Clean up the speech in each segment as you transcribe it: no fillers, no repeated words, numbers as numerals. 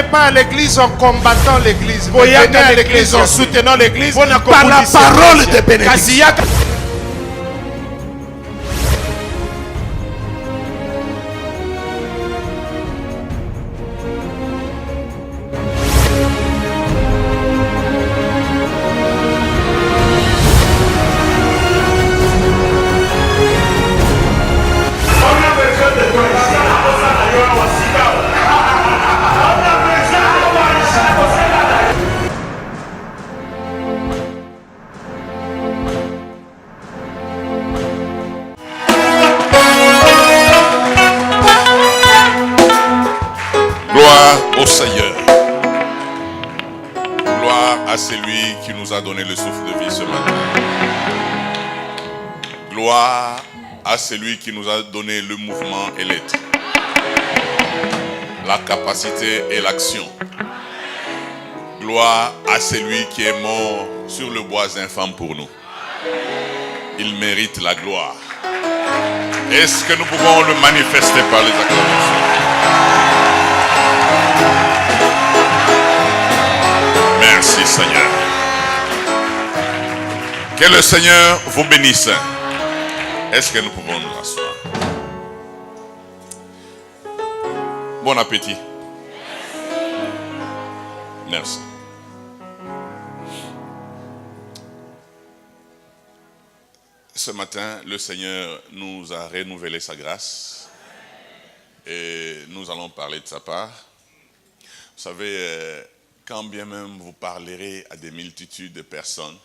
pas à l'église en combattant l'église. Venez à l'église en soutenant l'église par la parole de bénédiction. Au Seigneur. Gloire à celui qui nous a donné le souffle de vie ce matin. Gloire à celui qui nous a donné le mouvement et l'être. La capacité et l'action. Gloire à celui qui est mort sur le bois infâme pour nous. Il mérite la gloire. Est-ce que nous pouvons le manifester par les acclamations? Merci Seigneur. Que le Seigneur vous bénisse. Est-ce que nous pouvons nous asseoir? Bon appétit. Merci. Ce matin, le Seigneur nous a renouvelé sa grâce et nous allons parler de sa part. Vous savez, quand bien même vous parlerez à des multitudes de personnes,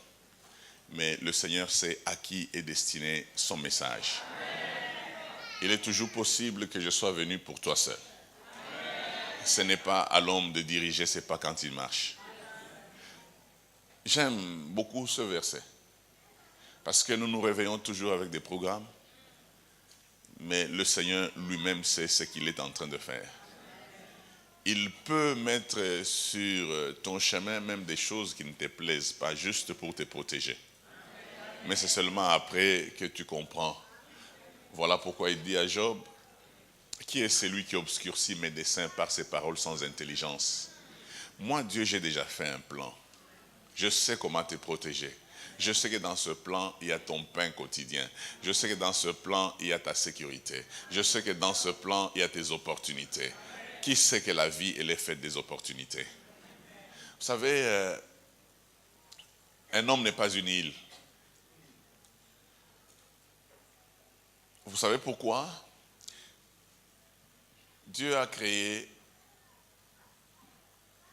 mais le Seigneur sait à qui est destiné son message. Il est toujours possible que je sois venu pour toi seul. Ce n'est pas à l'homme de diriger, ce n'est pas quand il marche. J'aime beaucoup ce verset. Parce que nous nous réveillons toujours avec des programmes, mais le Seigneur lui-même sait ce qu'il est en train de faire. Il peut mettre sur ton chemin même des choses qui ne te plaisent pas, juste pour te protéger. Mais c'est seulement après que tu comprends. Voilà pourquoi il dit à Job, qui est celui qui obscurcit mes desseins par ses paroles sans intelligence? Moi, Dieu, j'ai déjà fait un plan. Je sais comment te protéger. Je sais que dans ce plan, il y a ton pain quotidien. Je sais que dans ce plan, il y a ta sécurité. Je sais que dans ce plan, il y a tes opportunités. Qui sait que la vie, elle est faite des opportunités? Vous savez, un homme n'est pas une île. Vous savez pourquoi? Dieu a créé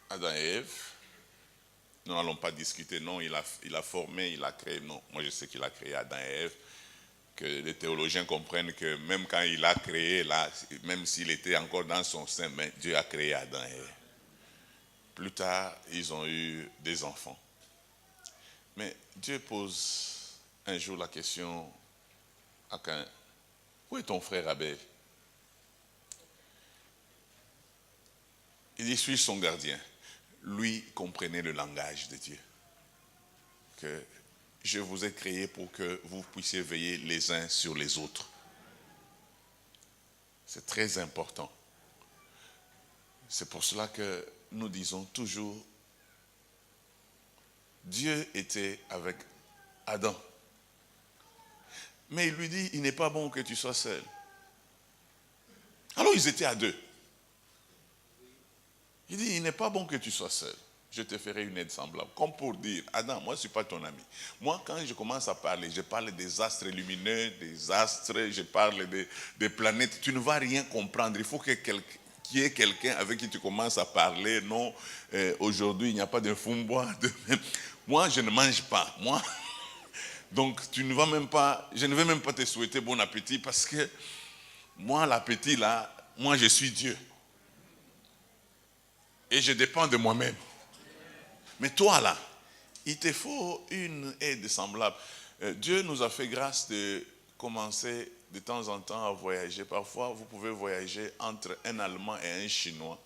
Adam et Ève. Nous n'allons pas discuter, non, il a formé, il a créé, non. Moi, je sais qu'il a créé Adam et Ève, que les théologiens comprennent que même quand il a créé, là, même s'il était encore dans son sein, mais Dieu a créé Adam et Ève. Plus tard, ils ont eu des enfants. Mais Dieu pose un jour la question à Caïn, où est ton frère Abel? Il dit, suis son gardien. Lui comprenait le langage de Dieu. Que je vous ai créé pour que vous puissiez veiller les uns sur les autres. C'est très important. C'est pour cela que nous disons toujours, Dieu était avec Adam. Mais il lui dit, il n'est pas bon que tu sois seul. Alors ils étaient à deux. Il dit, il n'est pas bon que tu sois seul. Je te ferai une aide semblable. Comme pour dire, Adam, moi je ne suis pas ton ami. Moi quand je commence à parler, je parle des astres lumineux, des astres, je parle des planètes. Tu ne vas rien comprendre. Il faut qu'il y ait quelqu'un avec qui tu commences à parler. Non, aujourd'hui il n'y a pas de fumbois. Moi je ne mange pas. Moi, donc tu ne vas même pas, je ne vais même pas te souhaiter bon appétit parce que moi l'appétit là, moi je suis Dieu. Et je dépends de moi-même. Mais toi là, il te faut une aide semblable. Dieu nous a fait grâce de commencer de temps en temps à voyager. Parfois, vous pouvez voyager entre un Allemand et un Chinois.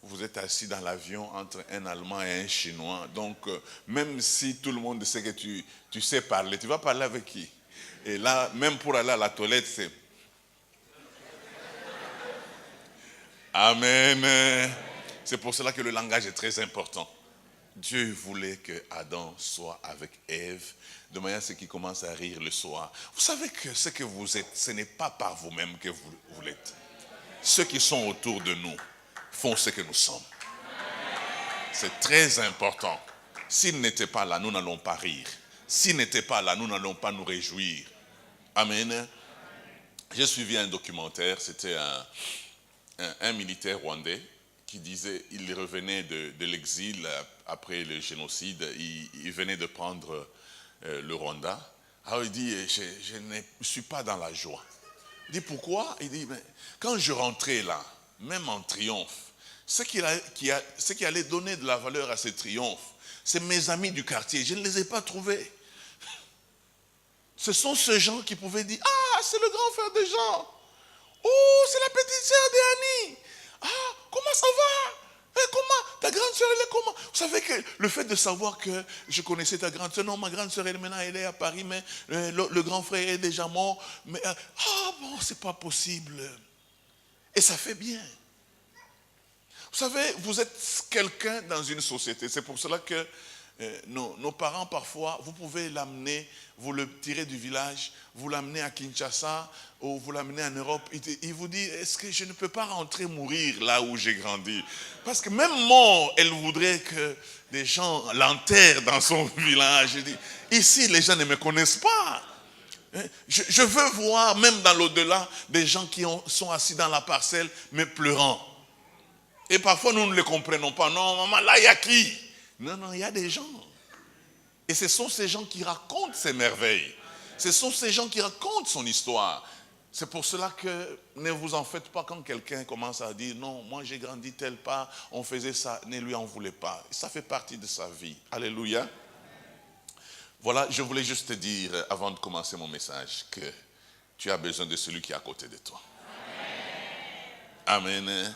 Vous êtes assis dans l'avion entre un Allemand et un Chinois. Donc, même si tout le monde sait que tu sais parler, tu vas parler avec qui? Et là, même pour aller à la toilette, c'est... Amen. C'est pour cela que le langage est très important. Dieu voulait que Adam soit avec Ève, de manière à ce qu'il commence à rire le soir. Vous savez que ce que vous êtes, ce n'est pas par vous-même que vous l'êtes. Ceux qui sont autour de nous font ce que nous sommes. C'est très important. S'ils n'étaient pas là, nous n'allons pas rire. S'ils n'étaient pas là, nous n'allons pas nous réjouir. Amen. J'ai suivi un documentaire, c'était un militaire rwandais qui disait, il revenait de l'exil après le génocide, il venait de prendre le Rwanda. Alors il dit, je ne suis pas dans la joie. Il dit, pourquoi? Il dit, mais quand je rentrais là, même en triomphe, ce qui allait donner de la valeur à ce triomphe, c'est mes amis du quartier, je ne les ai pas trouvés. Ce sont ces gens qui pouvaient dire, ah, c'est le grand frère de Jean. Oh, c'est la petite sœur d'Annie. Ah, comment ça va? Comment? Ta grande sœur, elle est comment? Vous savez que le fait de savoir que je connaissais ta grande sœur, non, ma grande sœur, maintenant, elle est à Paris, mais le grand frère est déjà mort. Mais, bon, c'est pas possible. Et ça fait bien. Vous savez, vous êtes quelqu'un dans une société. C'est pour cela que nos parents, parfois, vous pouvez l'amener, vous le tirez du village, vous l'amenez à Kinshasa ou vous l'amenez en Europe. Il vous dit, est-ce que je ne peux pas rentrer mourir là où j'ai grandi? Parce que même mort, elle voudrait que des gens l'enterrent dans son village. Il dit, ici, les gens ne me connaissent pas. Je veux voir, même dans l'au-delà, des gens qui sont assis dans la parcelle, mais pleurant. Et parfois, nous ne les comprenons pas. Non, maman, là, il y a qui? Non, il y a des gens. Et ce sont ces gens qui racontent ces merveilles. Ce sont ces gens qui racontent son histoire. C'est pour cela que ne vous en faites pas quand quelqu'un commence à dire, non, moi j'ai grandi tel part, on faisait ça, ne lui en voulez pas. Ça fait partie de sa vie. Alléluia. Voilà, je voulais juste te dire, avant de commencer mon message, que tu as besoin de celui qui est à côté de toi. Amen.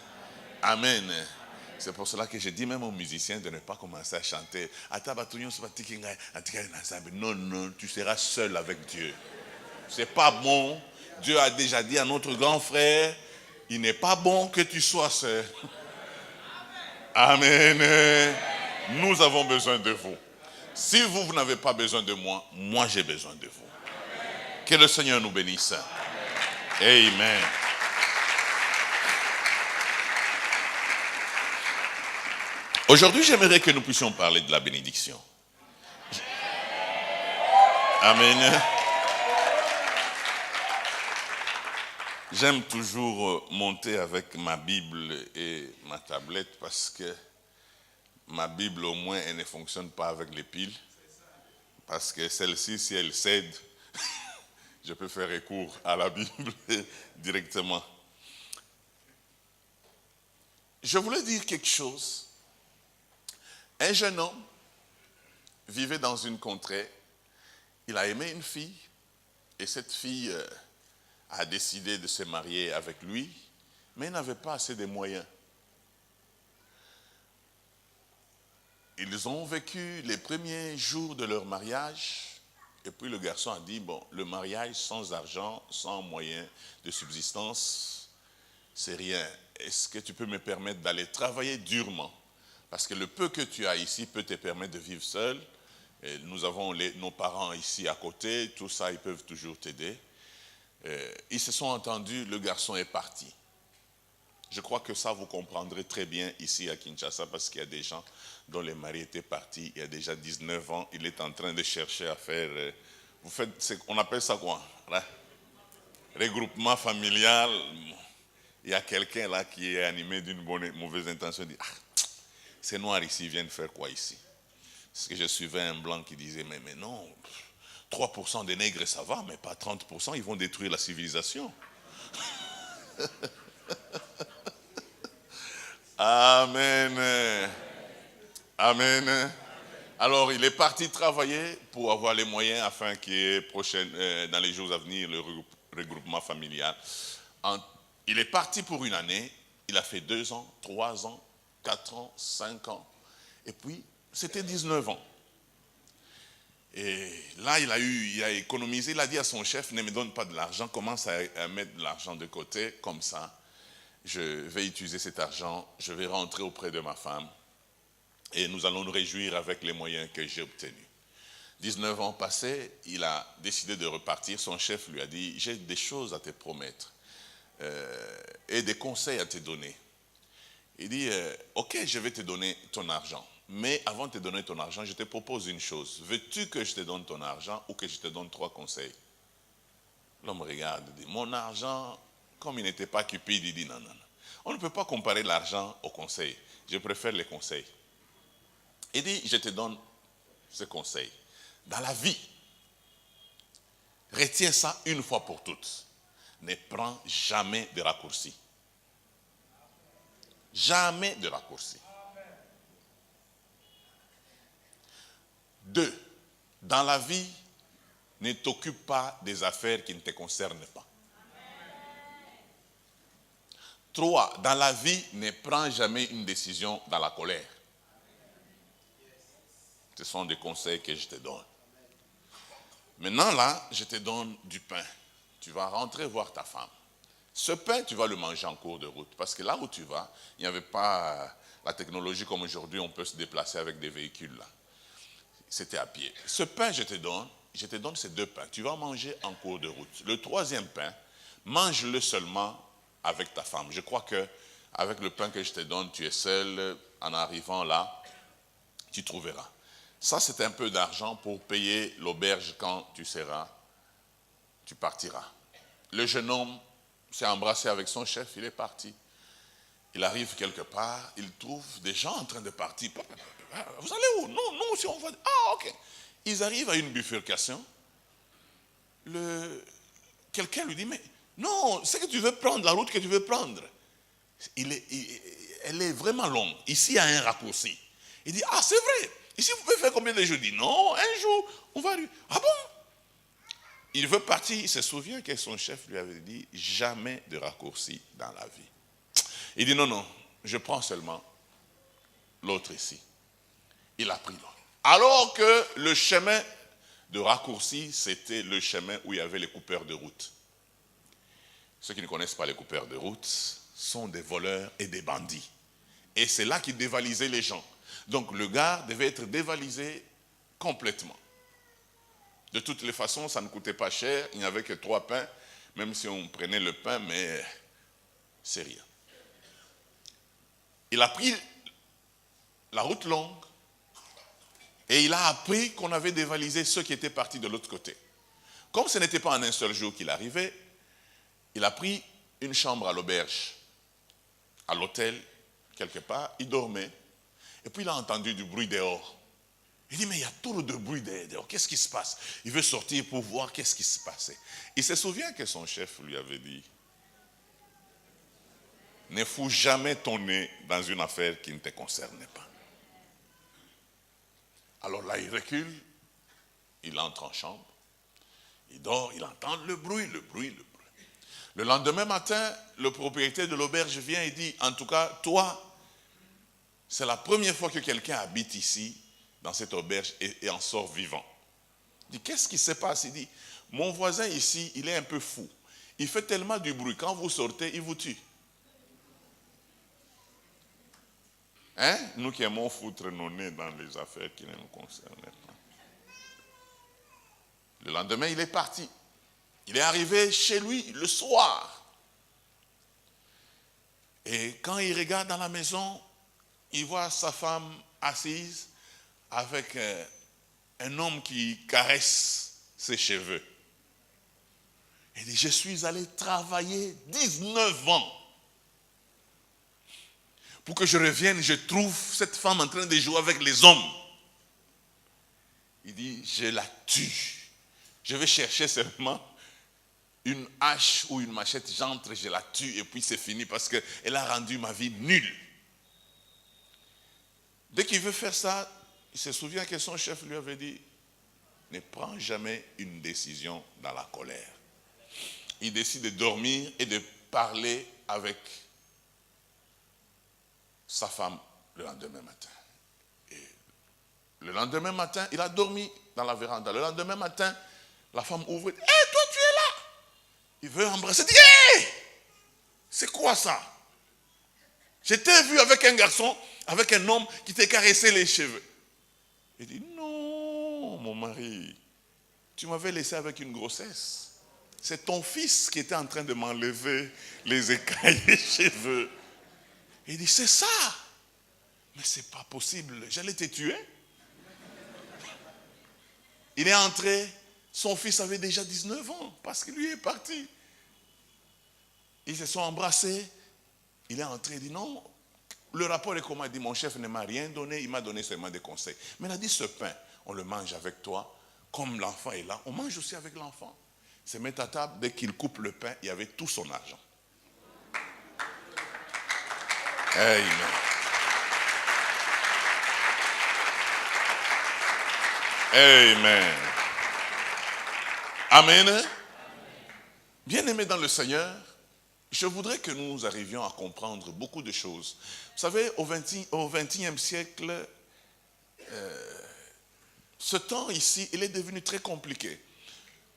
Amen. C'est pour cela que je dis même aux musiciens de ne pas commencer à chanter. Non, tu seras seul avec Dieu. C'est pas bon. Dieu a déjà dit à notre grand frère, il n'est pas bon que tu sois seul. Amen. Nous avons besoin de vous. Si vous n'avez pas besoin de moi, moi j'ai besoin de vous. Que le Seigneur nous bénisse. Amen. Aujourd'hui, j'aimerais que nous puissions parler de la bénédiction. Amen. J'aime toujours monter avec ma Bible et ma tablette parce que ma Bible, au moins, elle ne fonctionne pas avec les piles. Parce que celle-ci, si elle cède, je peux faire recours à la Bible directement. Je voulais dire quelque chose. Un jeune homme vivait dans une contrée. Il a aimé une fille et cette fille a décidé de se marier avec lui, mais il n'avait pas assez de moyens. Ils ont vécu les premiers jours de leur mariage et puis le garçon a dit, bon, le mariage sans argent, sans moyens de subsistance, c'est rien. Est-ce que tu peux me permettre d'aller travailler durement? Parce que le peu que tu as ici peut te permettre de vivre seul. Et nous avons nos parents ici à côté, tout ça, ils peuvent toujours t'aider. Ils se sont entendus, le garçon est parti. Je crois que ça, vous comprendrez très bien ici à Kinshasa, parce qu'il y a des gens dont les maris étaient partis, il y a déjà 19 ans, il est en train de chercher à faire... vous faites, on appelle ça quoi? Regroupement familial. Il y a quelqu'un là qui est animé d'une mauvaise intention, il dit, ces noirs ici viennent faire quoi ici? Parce que je suivais un blanc qui disait, mais non, 3% des nègres ça va, mais pas 30%, ils vont détruire la civilisation. Amen. Amen. Alors il est parti travailler pour avoir les moyens afin qu'il y ait dans les jours à venir le regroupement familial. Il est parti pour une année, il a fait 2 ans, 3 ans, 4 ans, 5 ans. Et puis, c'était 19 ans. Et là, il a économisé, il a dit à son chef, ne me donne pas de l'argent, commence à mettre de l'argent de côté, comme ça. je vais utiliser cet argent, je vais rentrer auprès de ma femme et nous allons nous réjouir avec les moyens que j'ai obtenus. 19 ans passés, il a décidé de repartir. Son chef lui a dit, j'ai des choses à te promettre et des conseils à te donner. Il dit, ok, je vais te donner ton argent. Mais avant de te donner ton argent, je te propose une chose. Veux-tu que je te donne ton argent ou que je te donne 3 conseils? L'homme regarde et dit, mon argent, comme il n'était pas cupide, il dit, non. On ne peut pas comparer l'argent aux conseils. Je préfère les conseils. Il dit, je te donne ce conseil. Dans la vie, retiens ça une fois pour toutes. Ne prends jamais de raccourcis. Jamais de raccourcis. 2. Dans la vie, ne t'occupe pas des affaires qui ne te concernent pas. 3. Dans la vie, ne prends jamais une décision dans la colère. Ce sont des conseils que je te donne. Maintenant là, je te donne du pain. Tu vas rentrer voir ta femme. Ce pain, tu vas le manger en cours de route. Parce que là où tu vas, il n'y avait pas la technologie comme aujourd'hui, on peut se déplacer avec des véhicules là. C'était à pied. Ce pain, je te donne ces 2 pains. Tu vas manger en cours de route. Le 3e pain, mange-le seulement avec ta femme. Je crois que avec le pain que je te donne, tu es seul. En arrivant là, tu trouveras. Ça, c'est un peu d'argent pour payer l'auberge quand tu partiras. Le jeune homme s'est embrassé avec son chef, il est parti. Il arrive quelque part, il trouve des gens en train de partir. Vous allez où? Non, si on va... Ah, ok. Ils arrivent à une bifurcation. Quelqu'un lui dit, mais non, c'est que tu veux prendre la route que tu veux prendre. Elle est vraiment longue. Ici, il y a un raccourci. Il dit, ah, c'est vrai. Ici, vous pouvez faire combien de jours? Il dit, non, un jour, on va... Ah bon? Il veut partir, il se souvient que son chef lui avait dit, jamais de raccourci dans la vie. Il dit, non, je prends seulement l'autre ici. Il a pris l'autre. Alors que le chemin de raccourci, c'était le chemin où il y avait les coupeurs de route. Ceux qui ne connaissent pas les coupeurs de route sont des voleurs et des bandits. Et c'est là qu'ils dévalisaient les gens. Donc le gars devait être dévalisé complètement. De toutes les façons, ça ne coûtait pas cher. Il n'y avait que 3 pains, même si on prenait le pain, mais c'est rien. Il a pris la route longue et il a appris qu'on avait dévalisé ceux qui étaient partis de l'autre côté. Comme ce n'était pas en un seul jour qu'il arrivait, il a pris une chambre à l'auberge, à l'hôtel, quelque part. Il dormait. Et puis il a entendu du bruit dehors. Il dit, mais il y a trop de bruit dehors. Qu'est-ce qui se passe? Il veut sortir pour voir qu'est-ce qui se passait. Il se souvient que son chef lui avait dit, ne fous jamais ton nez dans une affaire qui ne te concerne pas. Alors là, il recule, il entre en chambre, il dort, il entend le bruit. Le lendemain matin, le propriétaire de l'auberge vient et dit, en tout cas, toi, c'est la première fois que quelqu'un habite ici, dans cette auberge, et en sort vivant. Il dit, qu'est-ce qui se passe? Il dit, mon voisin ici, il est un peu fou. Il fait tellement du bruit, quand vous sortez, il vous tue. Hein? Nous qui aimons foutre nos nez dans les affaires qui ne nous concernent pas. Le lendemain, il est parti. Il est arrivé chez lui le soir. Et quand il regarde dans la maison, il voit sa femme assise avec un homme qui caresse ses cheveux. Il dit, je suis allé travailler 19 ans. Pour que je revienne, je trouve cette femme en train de jouer avec les hommes. Il dit, je la tue. Je vais chercher seulement une hache ou une machette, j'entre, je la tue et puis c'est fini parce qu'elle a rendu ma vie nulle. Dès qu'il veut faire ça, il se souvient que son chef lui avait dit, ne prends jamais une décision dans la colère. Il décide de dormir et de parler avec sa femme le lendemain matin. Et le lendemain matin, il a dormi dans la véranda. Le lendemain matin, la femme ouvre et dit, hé, toi tu es là. Il veut embrasser, il dit, hé, c'est quoi ça? J'étais vu avec un garçon, avec un homme qui te caressait les cheveux. Il dit, non, mon mari, tu m'avais laissé avec une grossesse. C'est ton fils qui était en train de m'enlever les écailles des cheveux. Il dit, c'est ça. Mais c'est pas possible, j'allais te tuer. Il est entré, son fils avait déjà 19 ans, parce que lui est parti. Ils se sont embrassés. Il est entré, il dit non. Le rapport est comment? Il dit, mon chef ne m'a rien donné, il m'a donné seulement des conseils. Mais il a dit, ce pain, on le mange avec toi. Comme l'enfant est là, on mange aussi avec l'enfant. Il se met à table, dès qu'il coupe le pain, il y avait tout son argent. Amen. Amen. Amen. Bien-aimés dans le Seigneur, je voudrais que nous arrivions à comprendre beaucoup de choses. Vous savez, au XXe siècle, ce temps ici, il est devenu très compliqué.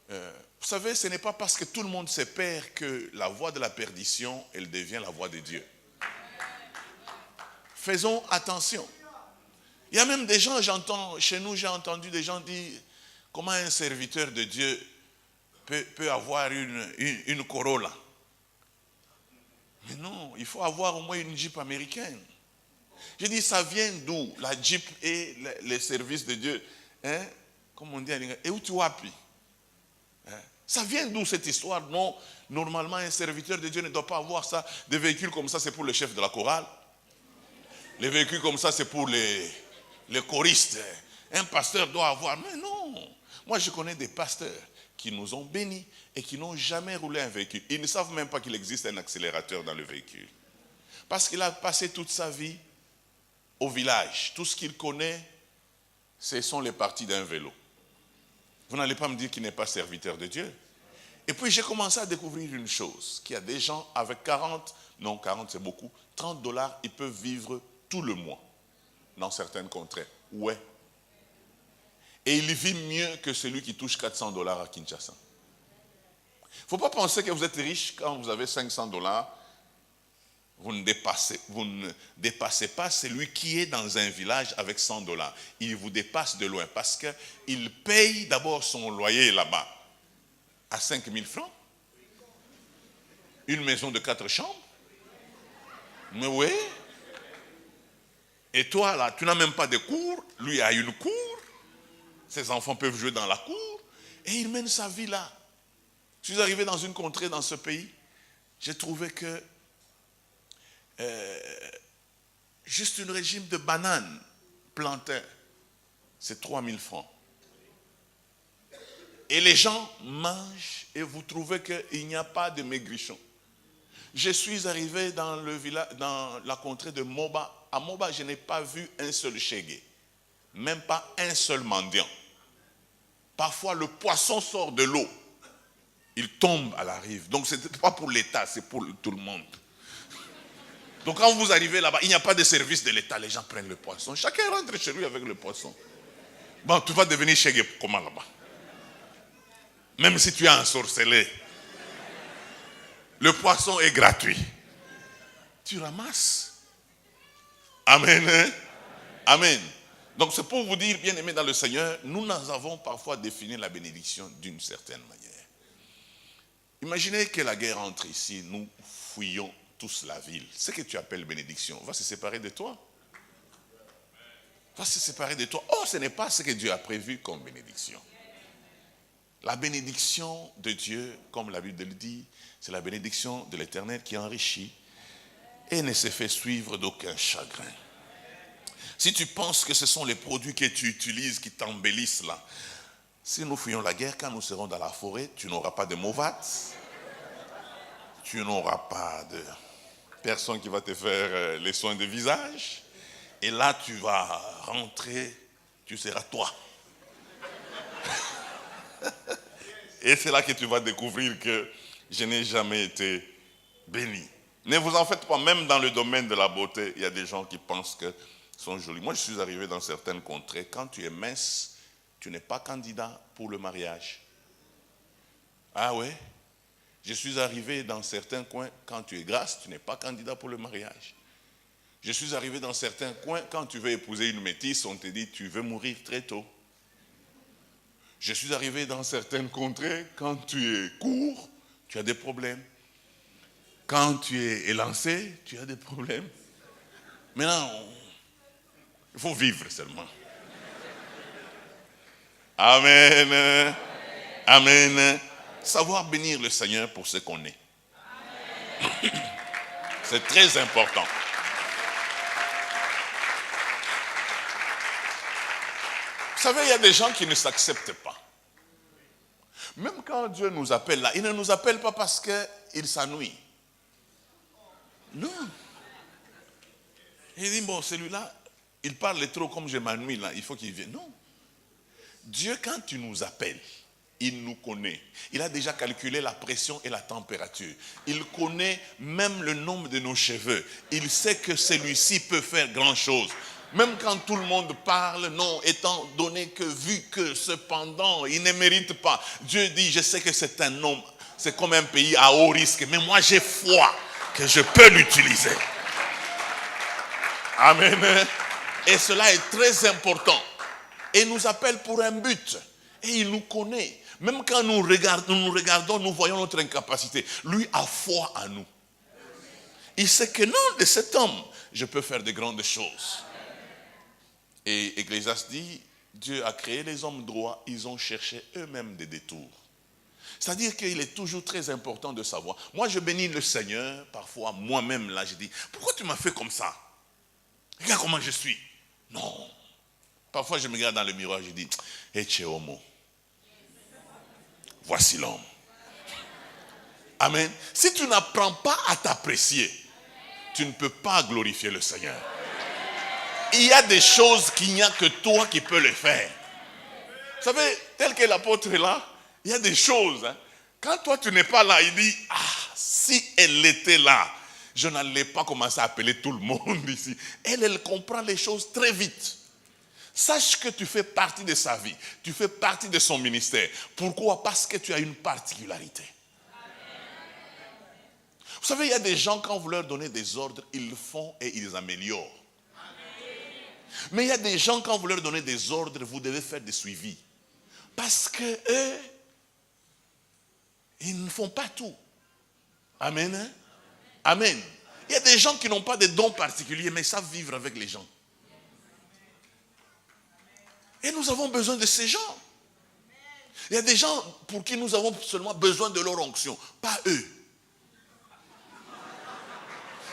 Vous savez, ce n'est pas parce que tout le monde se perd que la voie de la perdition, elle devient la voie de Dieu. Faisons attention. Il y a même des gens, chez nous, j'ai entendu des gens dire, comment un serviteur de Dieu peut avoir une Corolla. Mais non, il faut avoir au moins une Jeep américaine. Je dis, ça vient d'où? La Jeep et les services de Dieu. Hein? Comme on dit en anglais, et où tu appuies? Hein? Ça vient d'où cette histoire? Non, normalement, un serviteur de Dieu ne doit pas avoir ça. Des véhicules comme ça, c'est pour le chef de la chorale. Les véhicules comme ça, c'est pour les choristes. Un pasteur doit avoir. Mais non. Moi, je connais des pasteurs qui nous ont bénis et qui n'ont jamais roulé un véhicule. Ils ne savent même pas qu'il existe un accélérateur dans le véhicule. Parce qu'il a passé toute sa vie au village. Tout ce qu'il connaît, ce sont les parties d'un vélo. Vous n'allez pas me dire qu'il n'est pas serviteur de Dieu. Et puis j'ai commencé à découvrir une chose, qu'il y a des gens avec 40 c'est beaucoup, $30, ils peuvent vivre tout le mois dans certaines contrées. Ouais. Et il vit mieux que celui qui touche $400 à Kinshasa. Il ne faut pas penser que vous êtes riche quand vous avez $500. Vous ne dépassez pas celui qui est dans un village avec $100. Il vous dépasse de loin parce qu'il paye d'abord son loyer là-bas à 5 000 francs. Une maison de 4 chambres. Mais oui. Et toi là, tu n'as même pas de cour. Lui a une cour. Ses enfants peuvent jouer dans la cour. Et il mène sa vie là. Je suis arrivé dans une contrée dans ce pays. J'ai trouvé que juste un régime de bananes plantains, c'est 3 000 francs. Et les gens mangent et vous trouvez qu'il n'y a pas de maigrichon. Je suis arrivé dans le village, dans la contrée de Moba. À Moba, je n'ai pas vu un seul chégué. Même pas un seul mendiant. Parfois, le poisson sort de l'eau. Il tombe à la rive. Donc, ce n'est pas pour l'État, c'est pour tout le monde. Donc, quand vous arrivez là-bas, il n'y a pas de service de l'État. Les gens prennent le poisson. Chacun rentre chez lui avec le poisson. Bon, tu vas devenir chégué comment là-bas? Même si tu es ensorcelé. Le poisson est gratuit. Tu ramasses. Amen. Hein? Amen. Donc c'est pour vous dire, bien-aimés dans le Seigneur, nous avons parfois défini la bénédiction d'une certaine manière. Imaginez que la guerre entre ici, nous fouillons tous la ville. Ce que tu appelles bénédiction va se séparer de toi. Va se séparer de toi. Oh, ce n'est pas ce que Dieu a prévu comme bénédiction. La bénédiction de Dieu, comme la Bible le dit, c'est la bénédiction de l'Éternel qui enrichit et ne se fait suivre d'aucun chagrin. Si tu penses que ce sont les produits que tu utilises qui t'embellissent là, si nous fuyons la guerre, quand nous serons dans la forêt, tu n'auras pas de Movat, tu n'auras pas de personne qui va te faire les soins de visage, et là tu vas rentrer, tu seras toi. Et c'est là que tu vas découvrir que je n'ai jamais été béni. Ne vous en faites pas, même dans le domaine de la beauté, il y a des gens qui pensent que sont jolis. Moi, je suis arrivé dans certaines contrées. Quand tu es mince, tu n'es pas candidat pour le mariage. Ah ouais? Je suis arrivé dans certains coins. Quand tu es grasse, tu n'es pas candidat pour le mariage. Je suis arrivé dans certains coins, quand tu veux épouser une métisse, on te dit tu veux mourir très tôt. Je suis arrivé dans certaines contrées, quand tu es court, tu as des problèmes. Quand tu es élancé, tu as des problèmes. Maintenant, il faut vivre seulement. Amen. Amen. Savoir bénir le Seigneur pour ce qu'on est. C'est très important. Vous savez, il y a des gens qui ne s'acceptent pas. Même quand Dieu nous appelle là, il ne nous appelle pas parce qu'il s'ennuie. Non. Il dit, bon, celui-là, il parle trop comme je m'ennuie là, il faut qu'il vienne. Non. Dieu, quand tu nous appelles, il nous connaît. Il a déjà calculé la pression et la température. Il connaît même le nombre de nos cheveux. Il sait que celui-ci peut faire grand chose. Même quand tout le monde parle, non, étant donné que, vu que, cependant, il ne mérite pas. Dieu dit, je sais que c'est un homme, c'est comme un pays à haut risque, mais moi j'ai foi que je peux l'utiliser. Amen. Et cela est très important. Et il nous appelle pour un but. Et il nous connaît. Même quand nous regardons, nous voyons notre incapacité. Lui a foi en nous. Il sait que non, de cet homme, je peux faire de grandes choses. Et Ecclésiaste dit, Dieu a créé les hommes droits, ils ont cherché eux-mêmes des détours. C'est-à-dire qu'il est toujours très important de savoir. Moi, je bénis le Seigneur, parfois, moi-même, là, je dis, pourquoi tu m'as fait comme ça? Regarde comment je suis. Non. Parfois, je me regarde dans le miroir, je dis, Ecce homo. Voici l'homme. Amen. Si tu n'apprends pas à t'apprécier, tu ne peux pas glorifier le Seigneur. Il y a des choses qu'il n'y a que toi qui peux les faire. Vous savez, tel que l'apôtre est là, il y a des choses. Hein, quand toi tu n'es pas là, il dit, si elle était là, je n'allais pas commencer à appeler tout le monde ici. Elle comprend les choses très vite. Sache que tu fais partie de sa vie. Tu fais partie de son ministère. Pourquoi? Parce que tu as une particularité. Vous savez, il y a des gens, quand vous leur donnez des ordres, ils le font et ils améliorent. Mais il y a des gens, quand vous leur donnez des ordres, vous devez faire des suivis. Parce que eux, ils ne font pas tout. Amen. Hein? Amen. Il y a des gens qui n'ont pas de dons particuliers, mais savent vivre avec les gens. Et nous avons besoin de ces gens. Il y a des gens pour qui nous avons seulement besoin de leur onction, pas eux.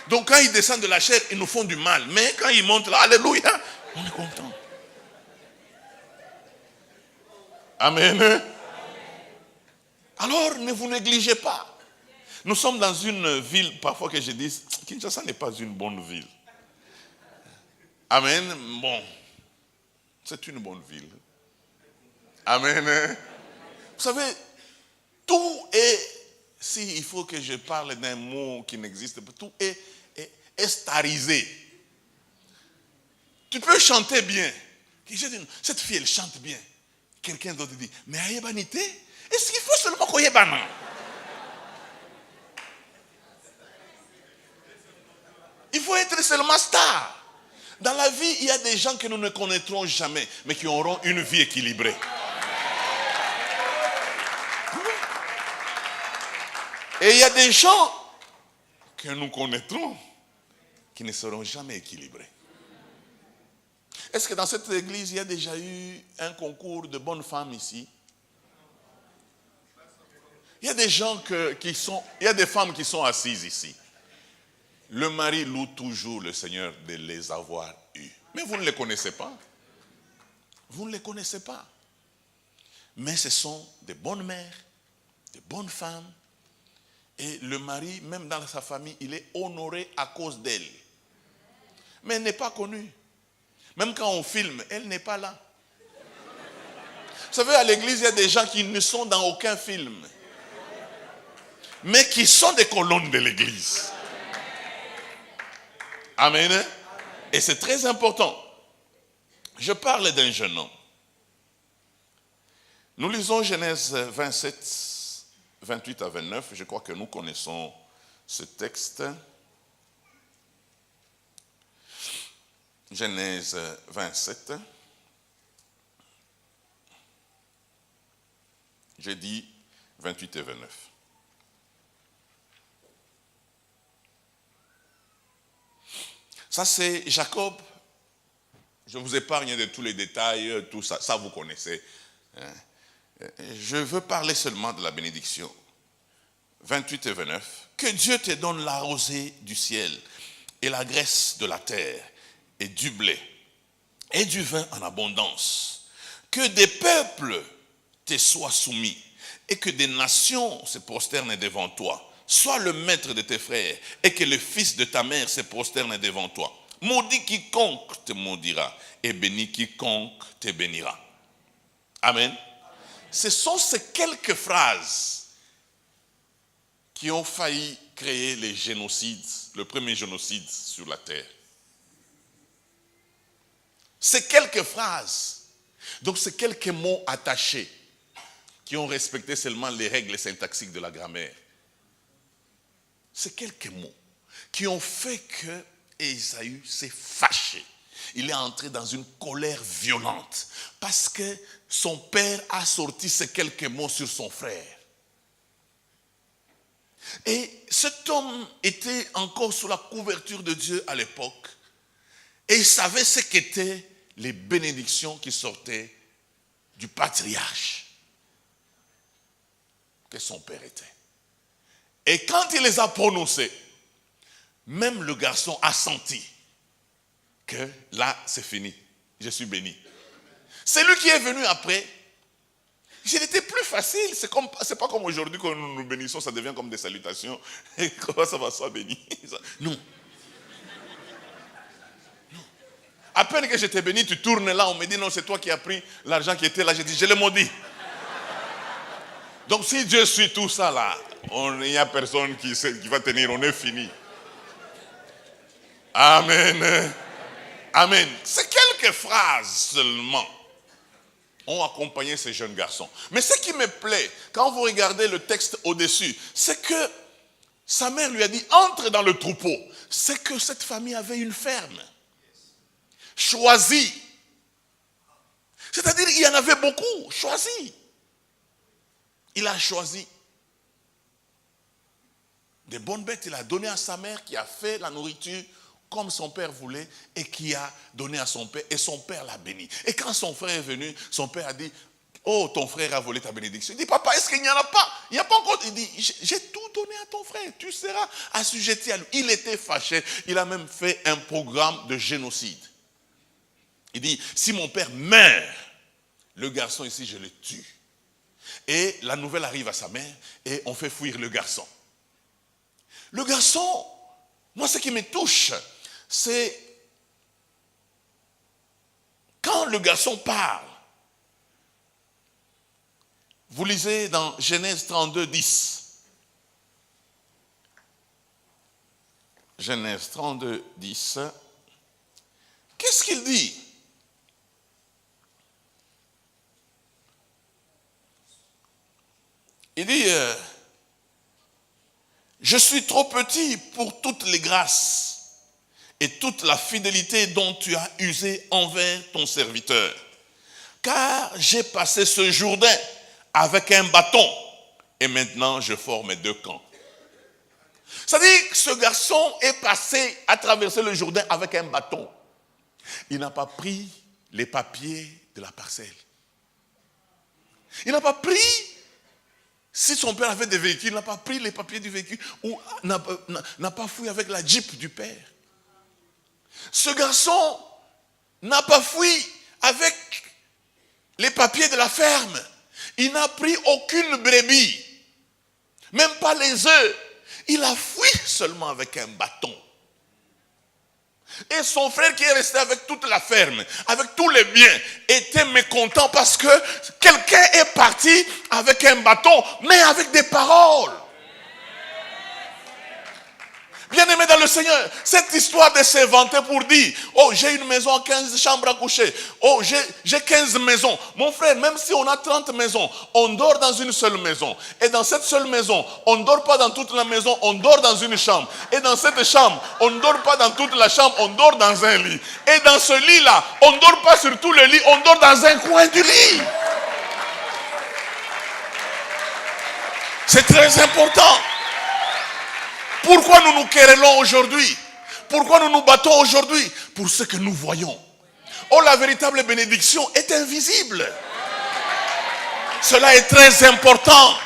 Donc quand ils descendent de la chair, ils nous font du mal. Mais quand ils montent là, alléluia, on est content. Amen. Alors ne vous négligez pas. Nous sommes dans une ville, parfois que je dis, Kinshasa n'est pas une bonne ville. Amen. Bon, c'est une bonne ville. Amen. Vous savez, tout est, si il faut que je parle d'un mot qui n'existe pas, tout est starisé. Tu peux chanter bien. Cette fille, elle chante bien. Quelqu'un d'autre dit, mais ayebanité, est-ce qu'il faut seulement qu'on yebana? Il faut être seulement star. Dans la vie, il y a des gens que nous ne connaîtrons jamais, mais qui auront une vie équilibrée. Et il y a des gens que nous connaîtrons qui ne seront jamais équilibrés. Est-ce que dans cette église, il y a déjà eu un concours de bonnes femmes ici? Il y a des gens il y a des femmes qui sont assises ici. Le mari loue toujours le Seigneur de les avoir eues. Mais vous ne les connaissez pas. Vous ne les connaissez pas. Mais ce sont des bonnes mères, des bonnes femmes. Et le mari, même dans sa famille, il est honoré à cause d'elle. Mais elle n'est pas connue. Même quand on filme, elle n'est pas là. Vous savez, à l'église, il y a des gens qui ne sont dans aucun film. Mais qui sont des colonnes de l'église. Amen. Et c'est très important. Je parle d'un jeune homme. Nous lisons Genèse 27, 28 à 29. Je crois que nous connaissons ce texte. Genèse 27. J'ai dit 28 et 29. Ça c'est Jacob. Je vous épargne de tous les détails, tout ça. Ça vous connaissez. Je veux parler seulement de la bénédiction. 28 et 29. Que Dieu te donne la rosée du ciel et la graisse de la terre et du blé et du vin en abondance. Que des peuples te soient soumis et que des nations se prosternent devant toi. Sois le maître de tes frères et que le fils de ta mère se prosterne devant toi. Maudit quiconque te maudira et béni quiconque te bénira. Amen. Ce sont ces quelques phrases qui ont failli créer les génocides, le premier génocide sur la terre. Ces quelques phrases, donc ces quelques mots attachés, qui ont respecté seulement les règles syntaxiques de la grammaire. Ces quelques mots qui ont fait que Ésaü s'est fâché. Il est entré dans une colère violente parce que son père a sorti ces quelques mots sur son frère. Et cet homme était encore sous la couverture de Dieu à l'époque et il savait ce qu'étaient les bénédictions qui sortaient du patriarche que son père était. Et quand il les a prononcées, même le garçon a senti que là, c'est fini. Je suis béni. Celui qui est venu après, il était plus facile. C'est pas comme aujourd'hui quand nous nous bénissons, ça devient comme des salutations. Et comment ça va, sois béni? Non. À peine que j'étais béni, tu tournes là, on me dit non, c'est toi qui as pris l'argent qui était là. J'ai dit, je l'ai maudit. Donc si Dieu suit tout ça là, il n'y a personne qui va tenir, on est fini. Amen. Amen. C'est quelques phrases seulement ont accompagné ces jeunes garçons. Mais ce qui me plaît, quand vous regardez le texte au-dessus, c'est que sa mère lui a dit, entre dans le troupeau. C'est que cette famille avait une ferme. Choisie. C'est-à-dire, il y en avait beaucoup. Choisie. Il a choisi des bonnes bêtes. Il a donné à sa mère qui a fait la nourriture comme son père voulait et qui a donné à son père et son père l'a béni. Et quand son frère est venu, son père a dit, oh, ton frère a volé ta bénédiction. Il dit, papa, est-ce qu'il n'y en a pas? Il n'y a pas encore. Il dit, j'ai tout donné à ton frère, tu seras assujetti à lui. Il était fâché, il a même fait un programme de génocide. Il dit, si mon père meurt, le garçon ici, je le tue. Et la nouvelle arrive à sa mère et on fait fuir le garçon. Le garçon, moi ce qui me touche, c'est quand le garçon parle. Vous lisez dans Genèse 32, 10. Genèse 32, 10. Qu'est-ce qu'il dit? Il dit, je suis trop petit pour toutes les grâces et toute la fidélité dont tu as usé envers ton serviteur. Car j'ai passé ce Jourdain avec un bâton et maintenant je forme 2 camps. C'est-à-dire que ce garçon est passé à traverser le Jourdain avec un bâton. Il n'a pas pris les papiers de la parcelle. Il n'a pas pris... Si son père avait des véhicules, il n'a pas pris les papiers du véhicule ou n'a pas fui avec la Jeep du père. Ce garçon n'a pas fui avec les papiers de la ferme. Il n'a pris aucune brebis, même pas les œufs. Il a fui seulement avec un bâton. Et son frère qui est resté avec toute la ferme, avec tous les biens, était mécontent parce que quelqu'un est parti avec un bâton, mais avec des paroles. Bien-aimé dans le Seigneur, cette histoire de s'inventer pour dire, oh j'ai une maison, 15 chambres à coucher, oh j'ai 15 maisons. Mon frère, même si on a 30 maisons, on dort dans une seule maison. Et dans cette seule maison, on ne dort pas dans toute la maison, on dort dans une chambre. Et dans cette chambre, on ne dort pas dans toute la chambre, on dort dans un lit. Et dans ce lit-là, on ne dort pas sur tout le lit, on dort dans un coin du lit. C'est très important. Pourquoi nous nous querellons aujourd'hui? Pourquoi nous nous battons aujourd'hui? Pour ce que nous voyons. Oh, la véritable bénédiction est invisible. Cela est très important.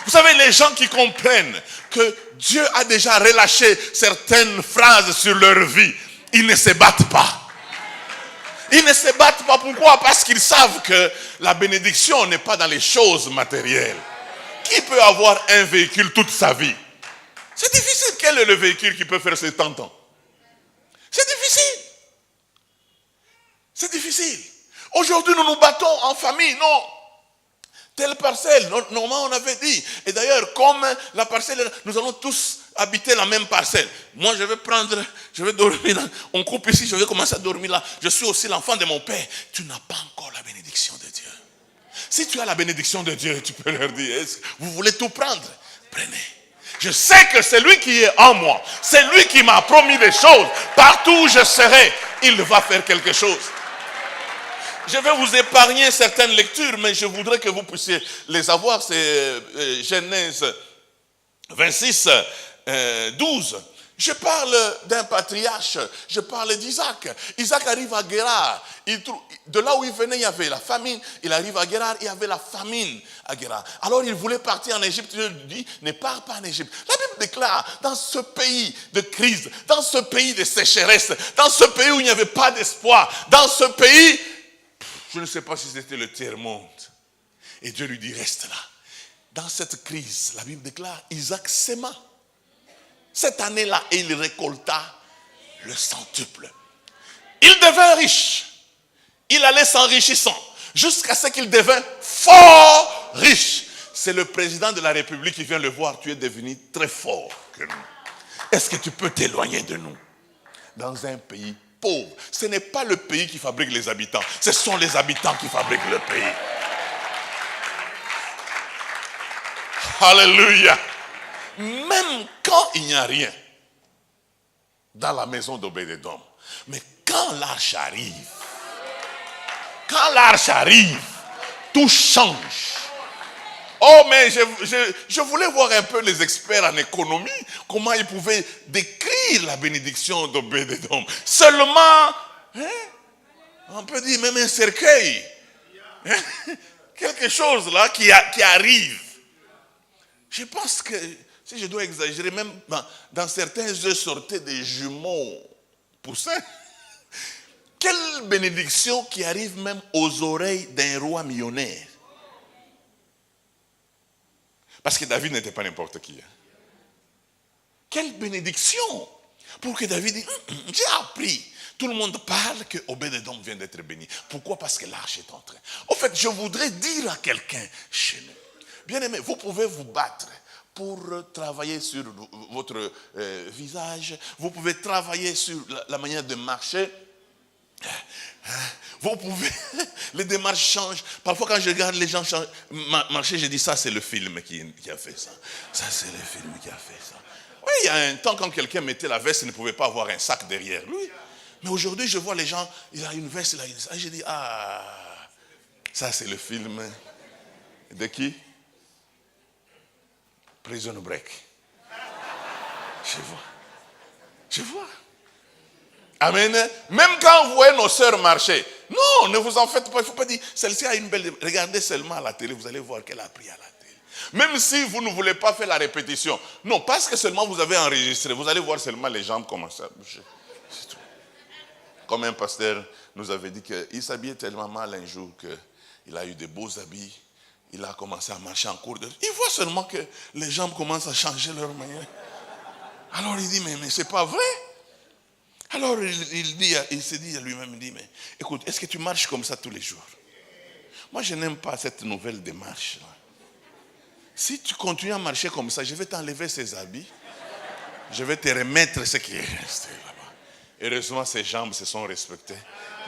Vous savez, les gens qui comprennent que Dieu a déjà relâché certaines phrases sur leur vie, ils ne se battent pas. Ils ne se battent pas. Pourquoi? Parce qu'ils savent que la bénédiction n'est pas dans les choses matérielles. Qui peut avoir un véhicule toute sa vie? C'est difficile. Quel est le véhicule qui peut faire ces 30 ans? C'est difficile. C'est difficile. Aujourd'hui, nous nous battons en famille. Non. Telle parcelle, normalement on avait dit. Et d'ailleurs, comme la parcelle, nous allons tous habiter la même parcelle. Moi, je vais dormir là. On coupe ici, je vais commencer à dormir là. Je suis aussi l'enfant de mon père. Tu n'as pas encore la bénédiction de Dieu. Si tu as la bénédiction de Dieu, tu peux leur dire, vous voulez tout prendre? Prenez. Je sais que c'est lui qui est en moi. C'est lui qui m'a promis des choses. Partout où je serai, il va faire quelque chose. Je vais vous épargner certaines lectures, mais je voudrais que vous puissiez les avoir. C'est Genèse 26, 12. Je parle d'un patriarche, je parle d'Isaac. Isaac arrive à Guérar. De là où il venait, il y avait la famine. Il arrive à Guérar, il y avait la famine à Guérar. Alors il voulait partir en Égypte. Dieu lui dit, ne pars pas en Égypte. La Bible déclare, dans ce pays de crise, dans ce pays de sécheresse, dans ce pays où il n'y avait pas d'espoir, dans ce pays, je ne sais pas si c'était le tiers-monde. Et Dieu lui dit, reste là. Dans cette crise, la Bible déclare, Isaac s'aima. Cette année-là, il récolta le centuple. Il devint riche. Il allait s'enrichissant jusqu'à ce qu'il devint fort riche. C'est le président de la République qui vient le voir. Tu es devenu très fort que nous. Est-ce que tu peux t'éloigner de nous? Dans un pays pauvre. Ce n'est pas le pays qui fabrique les habitants. Ce sont les habitants qui fabriquent le pays. Alléluia. Même quand il n'y a rien dans la maison d'Obédédom, mais quand l'arche arrive, tout change. Oh, mais je voulais voir un peu les experts en économie, comment ils pouvaient décrire la bénédiction d'Obédédom. Seulement, on peut dire même un cercueil, quelque chose là qui arrive. Je pense que, si je dois exagérer, même dans certains œufs sortaient des jumeaux poussins. Quelle bénédiction qui arrive même aux oreilles d'un roi millionnaire. Parce que David n'était pas n'importe qui. Quelle bénédiction pour que David dise, j'ai appris. Tout le monde parle que Obédédom vient d'être béni. Pourquoi? Parce que l'arche est en train. En fait, je voudrais dire à quelqu'un chez nous, bien aimé, vous pouvez vous battre pour travailler sur votre visage. Vous pouvez travailler sur la manière de marcher. Vous pouvez, les démarches changent. Parfois quand je regarde les gens marcher, je dis ça c'est le film qui a fait ça. Ça c'est le film qui a fait ça. Oui, il y a un temps quand quelqu'un mettait la veste, il ne pouvait pas avoir un sac derrière lui. Mais aujourd'hui je vois les gens, il a une veste, il a une sac. Et je dis, ça c'est le film de qui? Prison Break. Je vois. Amen. Même quand vous voyez nos sœurs marcher, non, ne vous en faites pas. Il ne faut pas dire, celle-ci a une belle... Regardez seulement à la télé, vous allez voir qu'elle a appris à la télé. Même si vous ne voulez pas faire la répétition. Non, parce que seulement vous avez enregistré. Vous allez voir seulement les jambes commencer à bouger. C'est tout. Comme un pasteur nous avait dit qu'il s'habillait tellement mal un jour qu'il a eu de beaux habits. Il a commencé à marcher en cours de... Il voit seulement que les jambes commencent à changer leur manière. Alors il dit, mais c'est pas vrai. Alors il se dit à lui-même, il dit, mais écoute, est-ce que tu marches comme ça tous les jours? Moi je n'aime pas cette nouvelle démarche. Si tu continues à marcher comme ça, je vais t'enlever ces habits. Je vais te remettre ce qui est resté là-bas. Heureusement, ses jambes se sont respectées.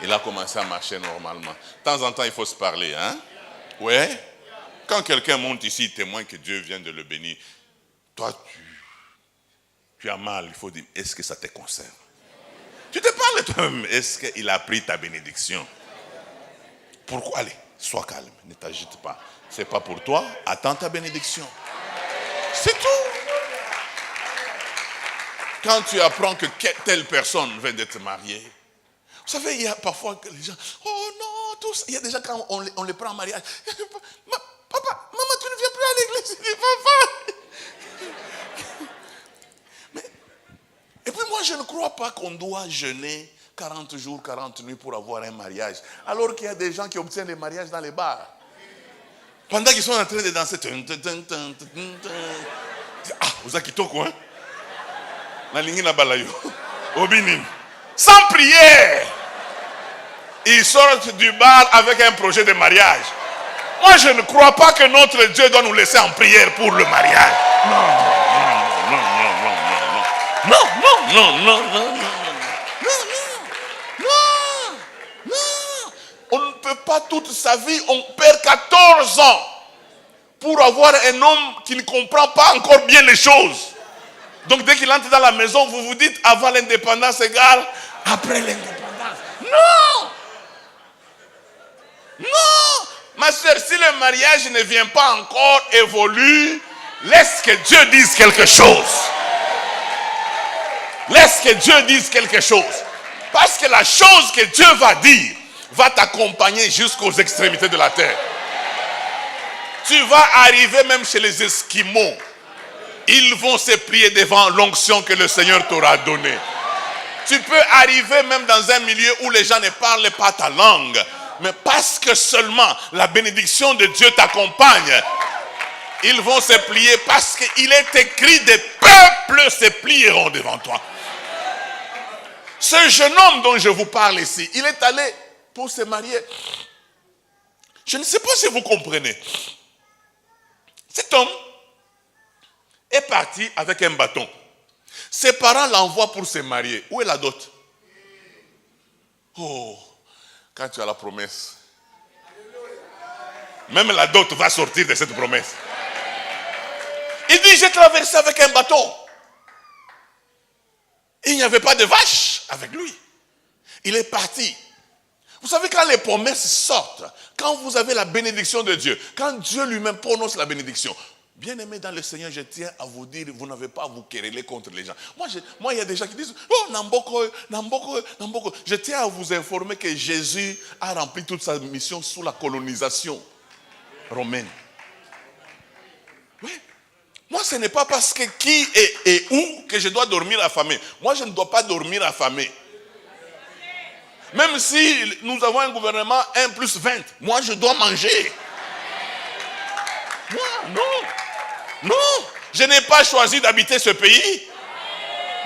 Il a commencé à marcher normalement. De temps en temps, il faut se parler. Hein? Ouais. Quand quelqu'un monte ici, il témoigne que Dieu vient de le bénir. Toi, tu as mal. Il faut dire, est-ce que ça te concerne? Tu te parles toi-même. Est-ce qu'il a pris ta bénédiction? Pourquoi? Allez, sois calme. Ne t'agite pas. Ce n'est pas pour toi. Attends ta bénédiction. C'est tout. Quand tu apprends que telle personne vient d'être mariée, vous savez, il y a parfois que les gens, oh non, tous, il y a des gens quand on les prend en mariage, papa, maman, tu ne viens plus à l'église, je dis, papa. Et puis moi, je ne crois pas qu'on doit jeûner 40 jours, 40 nuits pour avoir un mariage, alors qu'il y a des gens qui obtiennent les mariages dans les bars. Pendant qu'ils sont en train de danser, vous avez quitté quoi? Sans prière, ils sortent du bar avec un projet de mariage. Moi, je ne crois pas que notre Dieu doit nous laisser en prière pour le mariage. Non. On ne peut pas toute sa vie, on perd 14 ans pour avoir un homme qui ne comprend pas encore bien les choses. Donc dès qu'il entre dans la maison, vous vous dites avant l'indépendance égale après l'indépendance. Non. Ma soeur, si le mariage ne vient pas encore évoluer, laisse que Dieu dise quelque chose. Laisse que Dieu dise quelque chose. Parce que la chose que Dieu va dire va t'accompagner jusqu'aux extrémités de la terre. Tu vas arriver même chez les Esquimaux. Ils vont se plier devant l'onction que le Seigneur t'aura donnée. Tu peux arriver même dans un milieu où les gens ne parlent pas ta langue. Mais parce que seulement la bénédiction de Dieu t'accompagne, ils vont se plier parce qu'il est écrit des peuples se plieront devant toi. Ce jeune homme dont je vous parle ici, il est allé pour se marier. Je ne sais pas si vous comprenez. Cet homme est parti avec un bâton. Ses parents l'envoient pour se marier. Où est la dot? Oh, quand tu as la promesse, même la dot va sortir de cette promesse. Il dit, j'ai traversé avec un bâton. Il n'y avait pas de vache avec lui. Il est parti. Vous savez, quand les promesses sortent, quand vous avez la bénédiction de Dieu, quand Dieu lui-même prononce la bénédiction, bien-aimé dans le Seigneur, je tiens à vous dire, vous n'avez pas à vous quereller contre les gens. Moi, il y a des gens qui disent, oh, Namboko. Je tiens à vous informer que Jésus a rempli toute sa mission sous la colonisation romaine. Oui. Moi, ce n'est pas parce que qui et où que je dois dormir affamé. Moi, je ne dois pas dormir affamé. Même si nous avons un gouvernement 1+20, moi, je dois manger. Moi, non, je n'ai pas choisi d'habiter ce pays.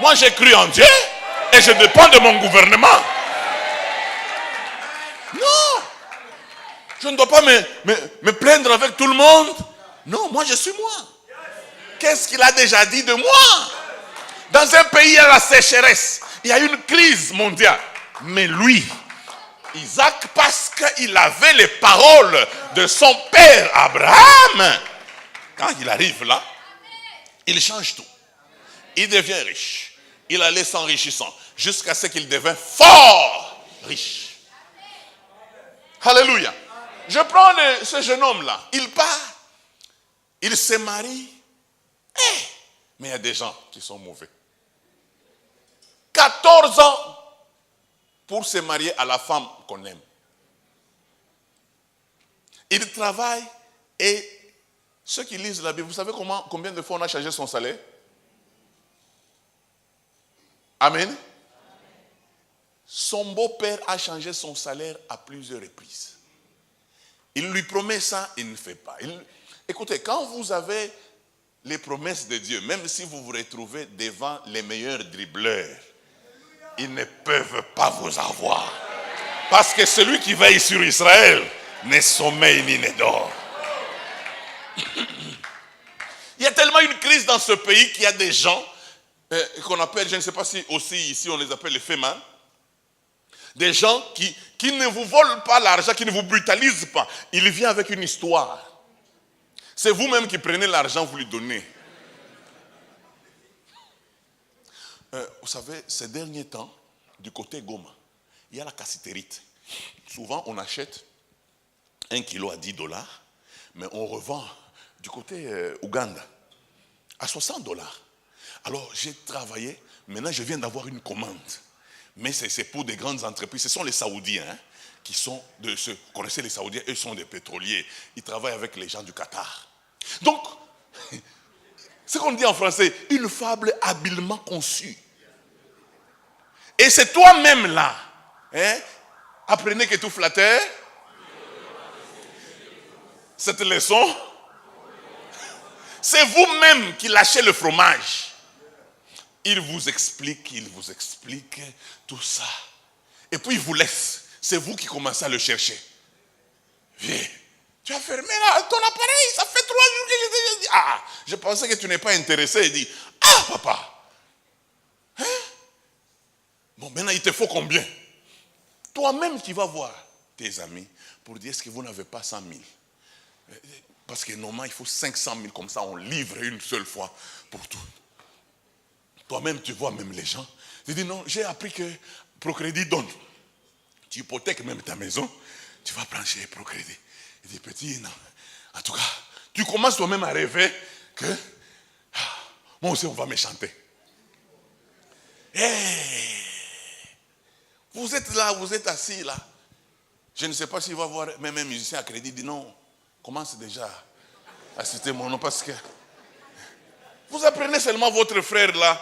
Moi, j'ai cru en Dieu et je dépends de mon gouvernement. Non, je ne dois pas me plaindre avec tout le monde. Non, moi, je suis moi. Qu'est-ce qu'il a déjà dit de moi? Dans un pays, il y a la sécheresse, il y a une crise mondiale. Mais lui, Isaac, parce qu'il avait les paroles de son père Abraham, quand il arrive là, il change tout. Il devient riche. Il allait s'enrichissant jusqu'à ce qu'il devienne fort riche. Alléluia. Je prends ce jeune homme-là. Il part. Il se marie. Mais il y a des gens qui sont mauvais. 14 ans pour se marier à la femme qu'on aime. Il travaille et ceux qui lisent la Bible, vous savez combien de fois on a changé son salaire? Amen. Son beau-père a changé son salaire à plusieurs reprises. Il lui promet ça, il ne fait pas. Écoutez, quand vous avez les promesses de Dieu, même si vous vous retrouvez devant les meilleurs dribbleurs, ils ne peuvent pas vous avoir. Parce que celui qui veille sur Israël ne sommeille ni ne dort. Il y a tellement une crise dans ce pays qu'il y a des gens, qu'on appelle, je ne sais pas si aussi ici on les appelle les fémins, des gens qui ne vous volent pas l'argent, qui ne vous brutalisent pas. Il vient avec une histoire. C'est vous-même qui prenez l'argent, vous lui donnez. Vous savez, ces derniers temps, du côté Goma, il y a la cassitérite. Souvent, on achète 1 kilo à $10, mais on revend du côté Ouganda à $60. Alors, j'ai travaillé. Maintenant, je viens d'avoir une commande. Mais c'est pour des grandes entreprises. Ce sont les Saoudiens qui sont de ceux. Vous connaissez les Saoudiens, eux sont des pétroliers. Ils travaillent avec les gens du Qatar. Donc, ce qu'on dit en français, une fable habilement conçue. Et c'est toi-même là. Apprenez que tout flatteur. Cette leçon, c'est vous-même qui lâchez le fromage. Il vous explique tout ça. Et puis il vous laisse. C'est vous qui commencez à le chercher. Viens. Tu as fermé là, ton appareil, ça fait 3 jours que je t'ai dit. Ah, je pensais que tu n'es pas intéressé. Il dit, ah papa. Bon, maintenant il te faut combien? Toi-même tu vas voir tes amis pour dire, est-ce que vous n'avez pas 100 000? Parce que normalement il faut 500 000, comme ça on livre une seule fois pour tout. Toi-même, tu vois même les gens. Tu dis non, j'ai appris que Procrédit donne. Tu hypothèques même ta maison. Tu vas prendre chez Procrédit. Il dit petit, non. En tout cas, tu commences toi-même à rêver que moi aussi on va me chanter. Vous êtes là, vous êtes assis là. Je ne sais pas s'il va voir même un musicien à crédit. Il dit non, commence déjà à citer mon nom parce que vous apprenez seulement votre frère là.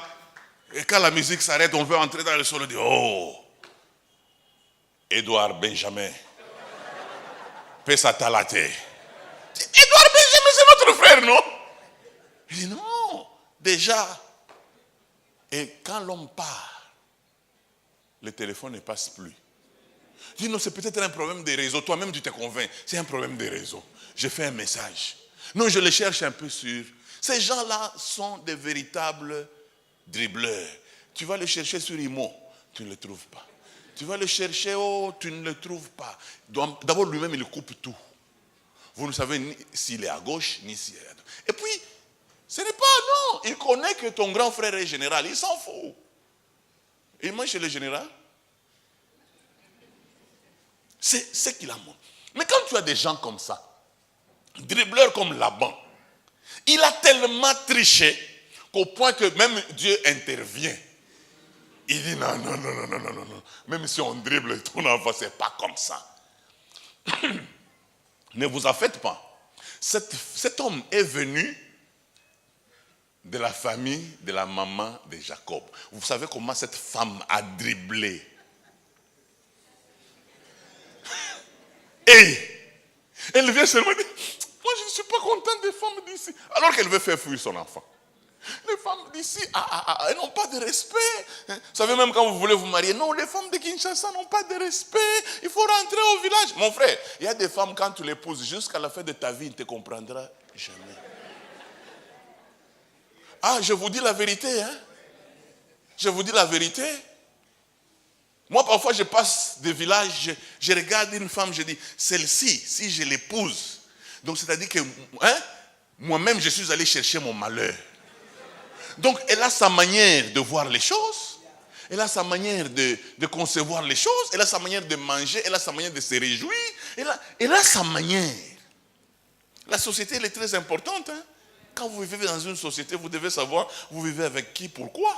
Et quand la musique s'arrête, on veut entrer dans le solo. On dit, oh, Edouard Benjamin, Pesatalate. Edouard Benjamin, c'est notre frère, non? Il dit, non, déjà. Et quand l'homme part, le téléphone ne passe plus. Il dit, non, c'est peut-être un problème des réseaux. Toi-même, tu te convaincs. C'est un problème des réseaux. J'ai fait un message. Non, je le cherche un peu sur. Ces gens-là sont des véritables dribbleur. Tu vas le chercher sur Imo, tu ne le trouves pas. Tu vas le chercher, tu ne le trouves pas. D'abord, lui-même, il coupe tout. Vous ne savez ni s'il est à gauche, ni s'il est à droite. Et puis, ce n'est pas, non. Il connaît que ton grand frère est général. Il s'en fout. Il mange chez le général. C'est ce qu'il a montré. Mais quand tu as des gens comme ça, dribbleurs comme Laban, il a tellement triché qu'au point que même Dieu intervient. Il dit non. Même si on dribble ton enfant, ce n'est pas comme ça. Ne vous en faites pas. Cet homme est venu de la famille de la maman de Jacob. Vous savez comment cette femme a dribblé. Et elle vient seulement dire, moi je ne suis pas contente des femmes d'ici. Alors qu'elle veut faire fuir son enfant. Les femmes d'ici, elles n'ont pas de respect. Vous savez, même quand vous voulez vous marier, non, les femmes de Kinshasa n'ont pas de respect. Il faut rentrer au village. Mon frère, il y a des femmes, quand tu les l'épouses, jusqu'à la fin de ta vie, il ne te comprendra jamais. Ah, je vous dis la vérité, hein. Je vous dis la vérité. Moi, parfois, je passe des villages, je regarde une femme, je dis, celle-ci, si je l'épouse, donc c'est-à-dire que, moi-même, je suis allé chercher mon malheur. Donc, elle a sa manière de voir les choses, elle a sa manière de concevoir les choses, elle a sa manière de manger, elle a sa manière de se réjouir, elle a sa manière. La société, elle est très importante. Hein? Quand vous vivez dans une société, vous devez savoir, vous vivez avec qui, pourquoi.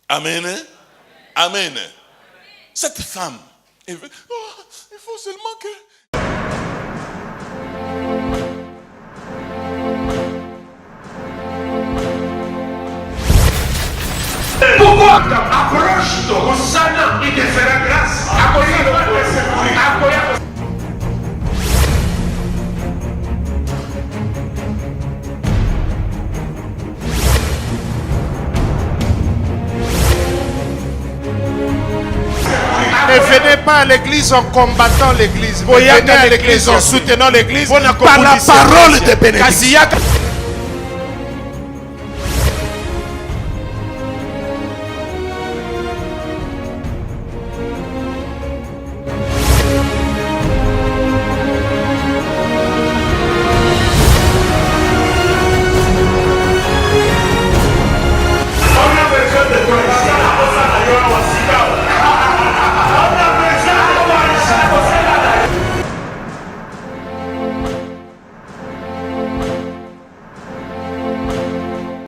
Amen. Hein? Amen. Cette femme, elle veut, il faut seulement que... Pourquoi approche-toi, Hosanna, il te fera grâce. Ne venez pas à l'église en combattant l'église. Venez à l'église en soutenant l'église par la parole de bénédiction.